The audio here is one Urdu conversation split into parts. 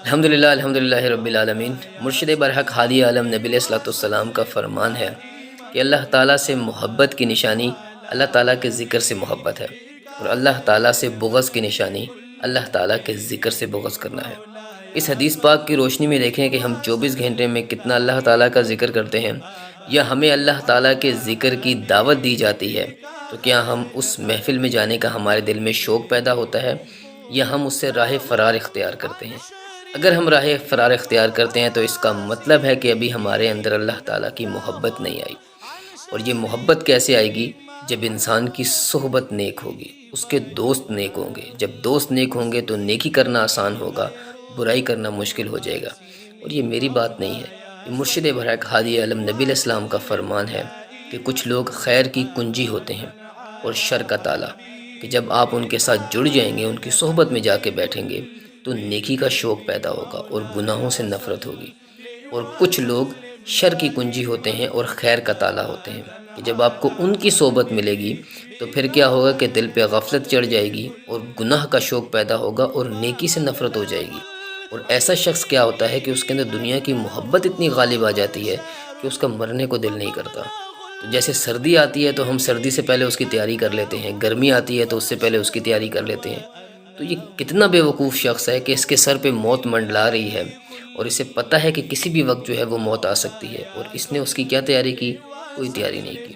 الحمد للہ رب العالمین۔ مرشد برحق ہادی عالم نبی علیہ الصلوۃ والسلام کا فرمان ہے کہ اللہ تعالیٰ سے محبت کی نشانی اللہ تعالیٰ کے ذکر سے محبت ہے، اور اللہ تعالیٰ سے بغض کی نشانی اللہ تعالیٰ کے ذکر سے بغض کرنا ہے۔ اس حدیث پاک کی روشنی میں دیکھیں کہ ہم 24 گھنٹے میں کتنا اللہ تعالیٰ کا ذکر کرتے ہیں، یا ہمیں اللہ تعالیٰ کے ذکر کی دعوت دی جاتی ہے تو کیا ہم اس محفل میں جانے کا ہمارے دل میں شوق پیدا ہوتا ہے، یا ہم اس سے راہ فرار اختیار کرتے ہیں؟ اگر ہم راہ فرار اختیار کرتے ہیں تو اس کا مطلب ہے کہ ابھی ہمارے اندر اللہ تعالیٰ کی محبت نہیں آئی۔ اور یہ محبت کیسے آئے گی؟ جب انسان کی صحبت نیک ہوگی، اس کے دوست نیک ہوں گے۔ جب دوست نیک ہوں گے تو نیکی کرنا آسان ہوگا، برائی کرنا مشکل ہو جائے گا۔ اور یہ میری بات نہیں ہے، یہ مرشد برحق ہادی عالم نبی علیہ السلام کا فرمان ہے کہ کچھ لوگ خیر کی کنجی ہوتے ہیں اور شر کا تالا، کہ جب آپ ان کے ساتھ جڑ جائیں گے، ان کی صحبت میں جا کے بیٹھیں گے تو نیکی کا شوق پیدا ہوگا اور گناہوں سے نفرت ہوگی۔ اور کچھ لوگ شر کی کنجی ہوتے ہیں اور خیر کا تالا ہوتے ہیں، کہ جب آپ کو ان کی صحبت ملے گی تو پھر کیا ہوگا کہ دل پہ غفلت چڑھ جائے گی اور گناہ کا شوق پیدا ہوگا اور نیکی سے نفرت ہو جائے گی۔ اور ایسا شخص کیا ہوتا ہے کہ اس کے اندر دنیا کی محبت اتنی غالب آ جاتی ہے کہ اس کا مرنے کو دل نہیں کرتا۔ تو جیسے سردی آتی ہے تو ہم سردی سے پہلے اس کی تیاری کر لیتے ہیں، گرمی آتی ہے تو اس سے پہلے اس کی تیاری کر لیتے ہیں۔ تو یہ کتنا بے وقوف شخص ہے کہ اس کے سر پہ موت منڈلا رہی ہے اور اسے پتہ ہے کہ کسی بھی وقت جو ہے وہ موت آ سکتی ہے، اور اس نے اس کی کیا تیاری کی؟ کوئی تیاری نہیں کی۔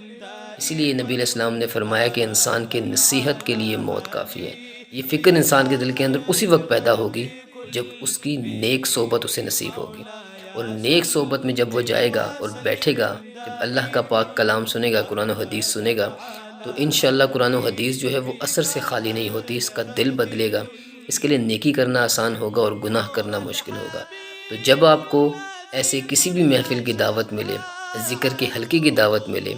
اسی لیے نبی علیہ السلام نے فرمایا کہ انسان کے نصیحت کے لیے موت کافی ہے۔ یہ فکر انسان کے دل کے اندر اسی وقت پیدا ہوگی جب اس کی نیک صحبت اسے نصیب ہوگی۔ اور نیک صحبت میں جب وہ جائے گا اور بیٹھے گا، جب اللہ کا پاک کلام سنے گا، قرآن و حدیث سنے گا، تو انشاءاللہ قرآن و حدیث جو ہے وہ اثر سے خالی نہیں ہوتی، اس کا دل بدلے گا۔ اس کے لیے نیکی کرنا آسان ہوگا اور گناہ کرنا مشکل ہوگا۔ تو جب آپ کو ایسے کسی بھی محفل کی دعوت ملے، ذکر کی حلقے کی دعوت ملے،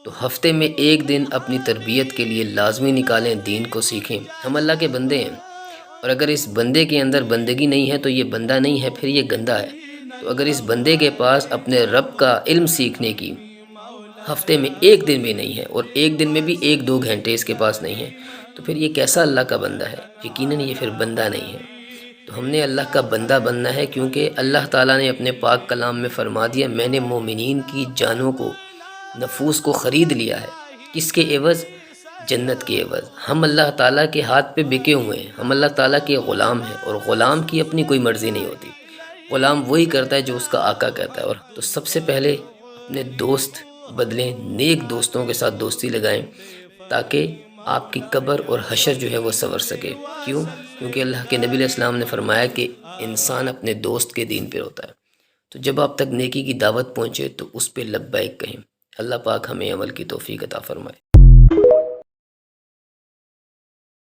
تو ہفتے میں ایک دن اپنی تربیت کے لیے لازمی نکالیں، دین کو سیکھیں۔ ہم اللہ کے بندے ہیں، اور اگر اس بندے کے اندر بندگی نہیں ہے تو یہ بندہ نہیں ہے، پھر یہ گندا ہے۔ تو اگر اس بندے کے پاس اپنے رب کا علم سیکھنے کی ہفتے میں ایک دن بھی نہیں ہے، اور ایک دن میں بھی 1-2 گھنٹے اس کے پاس نہیں ہے، تو پھر یہ کیسا اللہ کا بندہ ہے؟ یقیناً یہ پھر بندہ نہیں ہے۔ تو ہم نے اللہ کا بندہ بننا ہے، کیونکہ اللہ تعالیٰ نے اپنے پاک کلام میں فرما دیا، میں نے مومنین کی جانوں کو، نفوس کو خرید لیا ہے۔ کس کے عوض؟ جنت کے عوض۔ ہم اللہ تعالیٰ کے ہاتھ پہ بکے ہوئے ہیں، ہم اللہ تعالیٰ کے غلام ہیں، اور غلام کی اپنی کوئی مرضی نہیں ہوتی۔ غلام وہی کرتا ہے جو اس کا آقا کہتا ہے۔ اور تو سب سے پہلے اپنے دوست بدلیں، نیک دوستوں کے ساتھ دوستی لگائیں، تاکہ آپ کی قبر اور حشر جو ہے وہ سنور سکے۔ کیوں؟ کیونکہ اللہ کے نبی علیہ السلام نے فرمایا کہ انسان اپنے دوست کے دین پہ ہوتا ہے۔ تو جب آپ تک نیکی کی دعوت پہنچے تو اس پہ لبیک کہیں۔ اللہ پاک ہمیں عمل کی توفیق عطا فرمائے۔